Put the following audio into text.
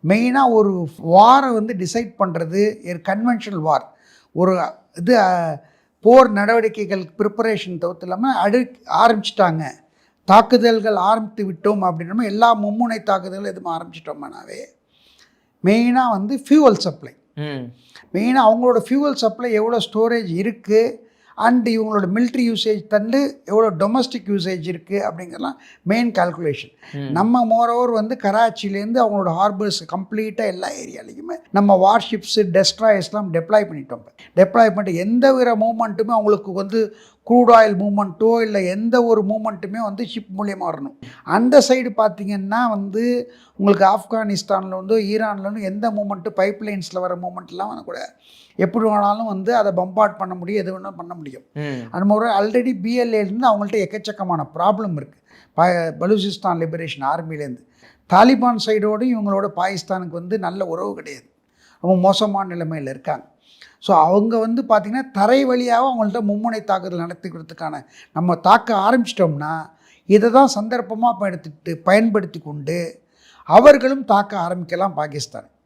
மெயினாக ஒரு வாரை வந்து டிசைட் பண்ணுறது ஒரு கன்வென்ஷனல் வார். ஒரு இது போர் நடவடிக்கைகள் ப்ரிப்பரேஷன் தவிர்த்து இல்லாமல் ஆரம்பிச்சிட்டாங்க. தாக்குதல்கள் ஆரம்பித்து விட்டோம் அப்படின்னா எல்லா மும்முனை தாக்குதல்கள் எதுவும் ஆரம்பிச்சிட்டோம்னாவே மெயினாக வந்து ஃபியூவல் சப்ளை. மெயினாக அவங்களோட ஃபியூவல் சப்ளை எவ்வளோ ஸ்டோரேஜ் இருக்குது அண்ட் இவங்களோட மிலிட்ரி யூசேஜ் தந்து எவ்வளோ டொமஸ்டிக் யூசேஜ் இருக்குது அப்படிங்கிறலாம் மெயின் கால்குலேஷன். நம்ம மோரோவர் வந்து கராச்சிலேருந்து அவங்களோட ஹார்பர்ஸ் கம்ப்ளீட்டாக எல்லா ஏரியாலையுமே நம்ம வார்ஷிப்ஸு டெஸ்ட்ராயர்ஸ்லாம் டெப்ளாய் பண்ணிட்டோம். டெப்ளாய் பண்ணிட்டு எந்த வித மூமெண்ட்டுமே அவங்களுக்கு வந்து க்ரூட் ஆயில் மூமெண்ட்டோ இல்லை எந்த ஒரு மூமெண்ட்டுமே வந்து ஷிப் மூலியமாக வரணும். அந்த சைடு பார்த்திங்கன்னா வந்து உங்களுக்கு ஆப்கானிஸ்தானில் வந்து ஈரானில் எந்த மூமெண்ட்டு பைப்லைன்ஸில் வர மூமெண்ட்லாம் கூட எப்படி வேணாலும் வந்து அதை பம்பார்ட் பண்ண முடியும், எது வேணாலும் பண்ண முடியும். அது மாதிரி ஆல்ரெடி பிஎல்ஏலேருந்து அவங்கள்ட்ட எக்கச்சக்கமான ப்ராப்ளம் இருக்குது. பலூச்சிஸ்தான் லிபரேஷன் ஆர்மிலேருந்து தாலிபான் சைடோடு இவங்களோட பாகிஸ்தானுக்கு வந்து நல்ல உறவு கிடையாது, ரொம்ப மோசமான நிலைமையில் இருக்காங்க. ஸோ அவங்க வந்து பார்த்திங்கன்னா தரை வழியாக அவங்கள்ட்ட மும்முனை தாக்குதல் நடத்திக்கிறதுக்கான நம்ம தாக்க ஆரம்பிச்சிட்டோம்னா இதை தான் சந்தர்ப்பமாக பயன்படுத்தி கொண்டு அவர்களும் தாக்க ஆரம்பிக்கலாம் பாகிஸ்தான்.